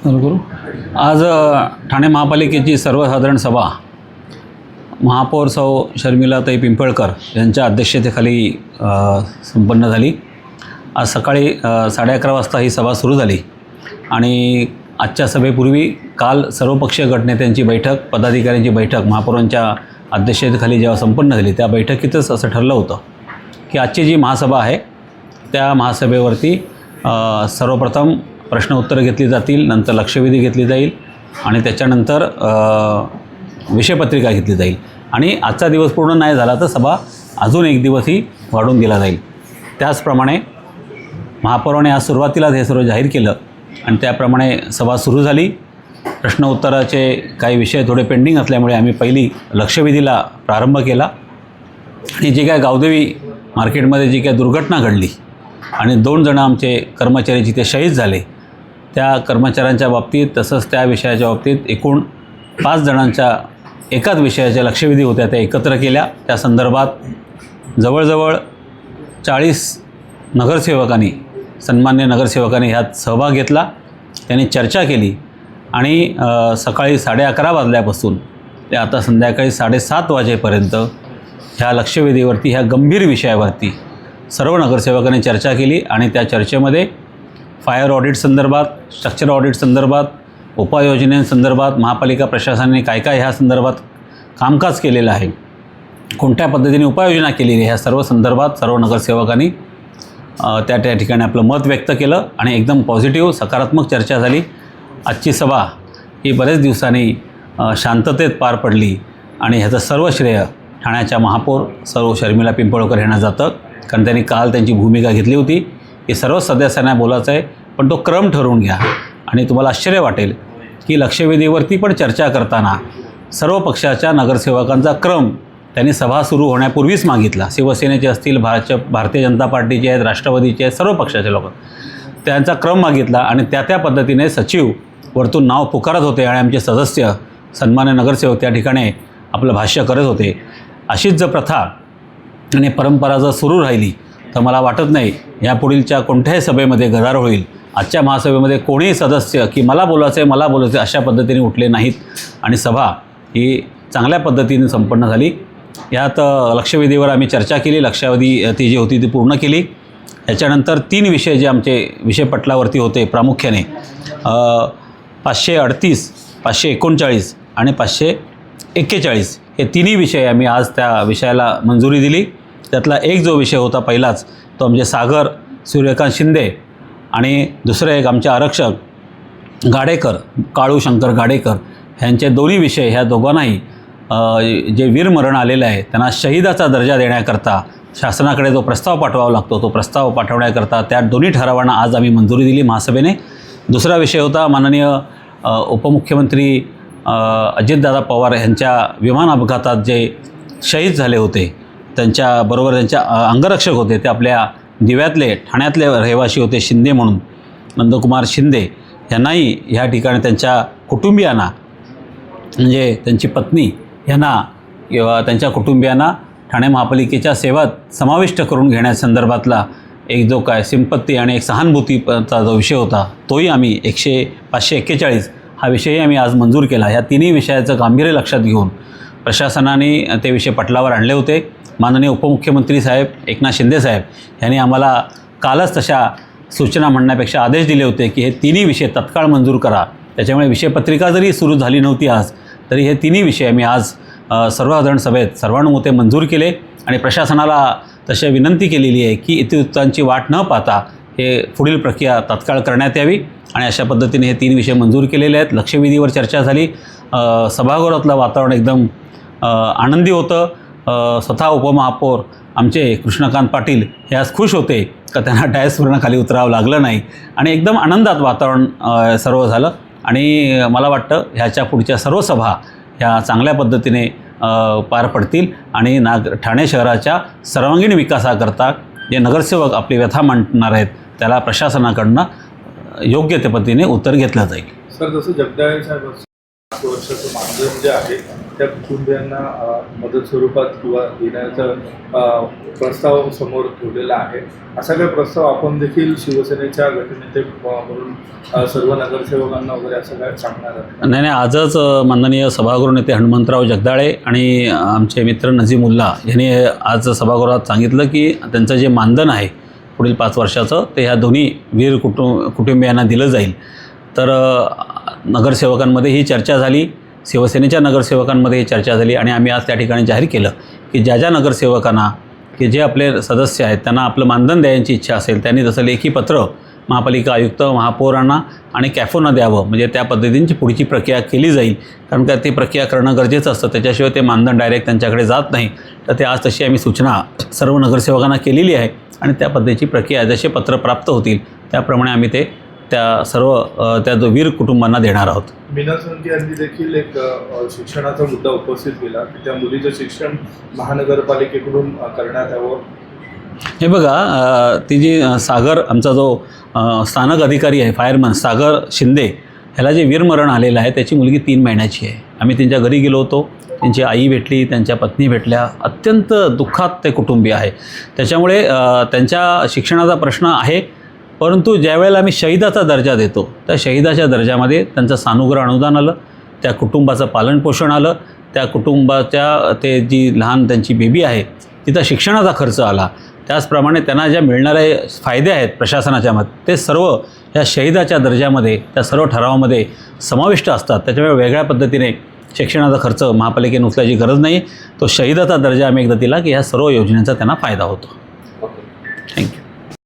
करू आज ठाणे महापालिकेची सर्वसाधारण सभा महापौर सौ शर्मिलाताई पिंपळकर यांच्या अध्यक्षतेखाली संपन्न झाली। आज सकाळी 11:30 वाजता ही सभा सुरू झाली आणि आजच्या सभेपूर्वी काल सर्वपक्षीय गटनेत्यांची बैठक, पदाधिकाऱ्यांची बैठक महापौरांच्या अध्यक्षतेखाली जेव्हा संपन्न झाली त्या बैठकीतच असं ठरलं होतं की आजची जी महासभा आहे त्या महासभेवरती सर्वप्रथम प्रश्न उत्तरं घेतली जातील, नंतर लक्षवेधी घेतली जाईल आणि त्याच्यानंतर विषयपत्रिका घेतली जाईल आणि आजचा दिवस पूर्ण नाही झाला तर सभा अजून एक दिवसही वाढवून दिला जाईल। त्याचप्रमाणे महापौराने आज सुरुवातीलाच हे सर्व जाहीर केलं आणि त्याप्रमाणे सभा सुरू झाली। प्रश्न उत्तराचे काही विषय थोडे पेंडिंग असल्यामुळे आम्ही पहिली लक्षवेधीला प्रारंभ केला आणि जे काय गावदेवी मार्केटमध्ये जी काय दुर्घटना घडली आणि 2 जण आमचे कर्मचारी जिथे शहीद झाले त्या कर्मचाऱ्यांच्या बाबतीत तसंच त्या विषयाच्या बाबतीत एकूण 5 जणांच्या एकाच विषयाच्या लक्षवेधी होत्या त्या एकत्र केल्या। त्या संदर्भात जवळजवळ 40 नगरसेवकांनी, सन्मान्य नगरसेवकांनी ह्यात सहभाग घेतला, त्यांनी चर्चा केली आणि सकाळी 11:30 वाजल्यापासून ते आता संध्याकाळी 7:30 वाजेपर्यंत ह्या लक्षवेधीवरती, ह्या गंभीर विषयावरती सर्व नगरसेवकांनी चर्चा केली आणि त्या चर्चेमध्ये फायर ऑडिट संदर्भात, स्ट्रक्चर ऑडिट संदर्भात, उपाययोजनेसंदर्भात, महापालिका प्रशासनाने काय काय ह्या संदर्भात कामकाज केलेलं आहे, कोणत्या पद्धतीने उपाययोजना केलेली आहे, ह्या सर्व संदर्भात सर्व नगरसेवकांनी त्या ठिकाणी आपलं मत व्यक्त केलं आणि एकदम पॉझिटिव्ह सकारात्मक चर्चा झाली। आजची सभा ही बरेच दिवसांनी शांततेत पार पडली आणि ह्याचं सर्व श्रेय ठाण्याच्या महापौर सौ शर्मिला पिंपळकर यांना जातं, कारण त्यांनी काल त्यांची भूमिका घेतली होती की सर्व सदस्यांना बोलायचं आहे पण तो क्रम ठरवून घ्या। आणि तुम्हाला आश्चर्य वाटेल की लक्षवेधीवरती पण चर्चा करताना सर्व पक्षाच्या नगरसेवकांचा क्रम त्यांनी सभा सुरू होण्यापूर्वीच मागितला। शिवसेनेचे असतील, भारतीय जनता पार्टीचे आहेत, राष्ट्रवादीचे आहेत, सर्व पक्षाचे लोक त्यांचा क्रम मागितला आणि त्या पद्धतीने सचिव वरतून नाव पुकारत होते आणि आमचे सदस्य सन्मान्य नगरसेवक त्या ठिकाणी आपलं भाष्य करत होते। अशीच जर प्रथा आणि परंपरा जर सुरू राहिली तर मला वाटत नाही यापुढीलच्या कोणत्याही सभेमध्ये गदारोळ होईल। आजच्या महासभेमध्ये कोणीही सदस्य की मला बोलायचं आहे, मला बोलायचं आहे अशा पद्धतीने उठले नाहीत आणि सभा ही चांगल्या पद्धतीने संपन्न झाली। यात लक्षवेधीवर आम्ही चर्चा केली, लक्षवेधी ती जी होती ती पूर्ण केली। याच्यानंतर 3 विषय जे आमचे विषयपटलावरती होते प्रामुख्याने 538, 539 आणि 541 हे तिन्ही विषय आम्ही आज त्या विषयाला मंजुरी दिली। त्यातला एक जो विषय होता पहिलाच तो आमचे सागर सूर्यकांत शिंदे आणि दुसरं एक आमचे आरक्षक गाडेकर, काळू शंकर गाडेकर ह्यांचे दोन्ही विषय, ह्या दोघांनाही जे वीरमरण आलेलं आहे त्यांना शहीदाचा दर्जा देण्याकरता शासनाकडे जो प्रस्ताव पाठवावा लागतो तो प्रस्ताव पाठवण्याकरता त्या दोन्ही ठरावांना आज आम्ही मंजुरी दिली महासभेने। दुसरा विषय होता माननीय उपमुख्यमंत्री अजितदादा पवार यांच्या विमान अपघातात जे शहीद झाले होते त्यांच्याबरोबर त्यांच्या अंगरक्षक होते ते आपल्या दिव्यातले, ठाण्यातले रहिवासी होते शिंदे म्हणून, नंदकुमार शिंदे यांनाही ह्या ठिकाणी त्यांच्या कुटुंबियांना म्हणजे त्यांची पत्नी यांना किंवा त्यांच्या कुटुंबियांना ठाणे महापालिकेच्या सेवात समाविष्ट करून घेण्यासंदर्भातला एक जो काय सिंपत्ती आणि एक सहानुभूतीचा जो विषय होता तोही आम्ही 541 हा विषयही आम्ही आज मंजूर केला। ह्या तिन्ही विषयाचं गांभीर्य लक्षात घेऊन प्रशासनाने ते विषय पटलावर आणले होते। माननीय उपमुख्यमंत्री साहेब एकनाथ शिंदे साहेब यांनी आम्हाला कालच तशा सूचना म्हणण्यापेक्षा आदेश दिले होते की हे तिन्ही विषय तत्काळ मंजूर करा। त्याच्यामुळे विषयपत्रिका जरी सुरू झाली नव्हती आज तरी हे तिन्ही विषय आम्ही आज सर्वसाधारण सभेत सर्वानुमते मंजूर केले आणि प्रशासनाला तशी विनंती केलेली आहे की इतिवृत्तांची वाट न पाहता हे पुढील प्रक्रिया तत्काळ करण्यात यावी आणि अशा पद्धतीने हे 3 विषय मंजूर केलेले आहेत। लक्षवेधीवर चर्चा झाली, सभागृहातलं वातावरण एकदम आनंदी होतं। स्वतः उपमहापौर आमचे कृष्णकांत पाटील हे आज खुश होते का त्यांना डायसवरनं खाली उतरावं लागलं नाही आणि एकदम आनंदात वातावरण सर्व झालं आणि मला वाटतं ह्याच्या पुढच्या सर्व सभा ह्या चांगल्या पद्धतीने पार पडतील आणि ठाणे शहराच्या सर्वांगीण विकासाकरता जे नगरसेवक आपली व्यथा मांडणार आहेत त्याला प्रशासनाकडनं योग्य त्या पद्धतीने उत्तर घेतलं जाईल। सर, जसं जगदाळे साहेब 5 वर्षाचं मानधन जे आहे त्या कुटुंबियांना मदत स्वरूपात किंवा देण्याचा प्रस्ताव समोर ठेवलेला आहे. असा काही प्रस्ताव आपण देखील शिवसेनेच्या गटनेते म्हणून सर्व नगरसेवकांना वगैरे असं काय सांगणार आहे? नाही, आजच माननीय सभागृह नेते हनुमंतराव जगदाळे आणि आमचे मित्र नजीमुल्ला यांनी आज सभागृहात सांगितलं की त्यांचं जे मानधन आहे पुढील 5 वर्षाचं ते ह्या दोन्ही वीर कुटुंबियांना दिलं जाईल. तर नगरसेवकांमध्ये ही चर्चा झाली, शिवसेनेच्या नगरसेवकांमध्ये ही चर्चा झाली आणि आम्ही आज त्या ठिकाणी जाहीर केलं की ज्या ज्या नगरसेवकांना की जे आपले सदस्य आहेत त्यांना आपलं मानधन द्यायची इच्छा असेल त्यांनी तसं लेखी पत्र महापालिका आयुक्त, महापौरांना आणि कॅफोना द्यावं. म्हणजे त्या पद्धतीची पुढची प्रक्रिया केली जाईल, कारण का ती प्रक्रिया करणं गरजेचं असतं. त्याच्याशिवाय ते मानधन डायरेक्ट त्यांच्याकडे जात नाही. तर ते आज तशी आम्ही सूचना सर्व नगरसेवकांना केलेली आहे आणि त्या पद्धतीची प्रक्रिया जसे पत्र प्राप्त होतील त्याप्रमाणे आम्ही ते त्या सर्व त्या वीर कुटुंबांना देणार आहोत. मीना सोनके यांनी देखील एक शिक्षणाचा मुद्दा उपस्थित केला की त्या मुलीचं शिक्षण महानगरपालिकेकडून करण्यात यावं. हे बघा, ती जी सागर, आमचा जो स्थानक अधिकारी आहे फायरमन सागर शिंदे, ह्याला जे वीरमरण आलेलं आहे त्याची मुलगी 3 महिन्याची आहे. आम्ही त्यांच्या घरी गेलो होतो, त्यांची आई भेटली, त्यांच्या पत्नी भेटल्या. अत्यंत दुःखात ते कुटुंबीय आहे. त्याच्यामुळे त्यांच्या शिक्षणाचा प्रश्न आहे, परंतु ज्यावेळेला आम्ही शहीदाचा दर्जा देतो त्या शहीदाच्या दर्जामध्ये त्यांचं सानुग्रह अनुदान आलं, त्या कुटुंबाचं पालनपोषण आलं, त्या कुटुंबाच्या ते जी लहान त्यांची बेबी आहे तिथं शिक्षणाचा खर्च आला. त्याचप्रमाणे त्यांना ज्या मिळणारे फायदे आहेत प्रशासनाच्या मते ते सर्व या शहीदाच्या दर्जामध्ये त्या सर्व ठरावामध्ये समाविष्ट असतात. त्याच्यामुळे वेगळ्या पद्धतीने शिक्षणाचा खर्च महापालिकेने उचलायची गरज नाही. तो शहीदाचा दर्जा आम्ही एकदा दिला की ह्या सर्व योजनेचा त्यांना फायदा होतो. थँक्यू.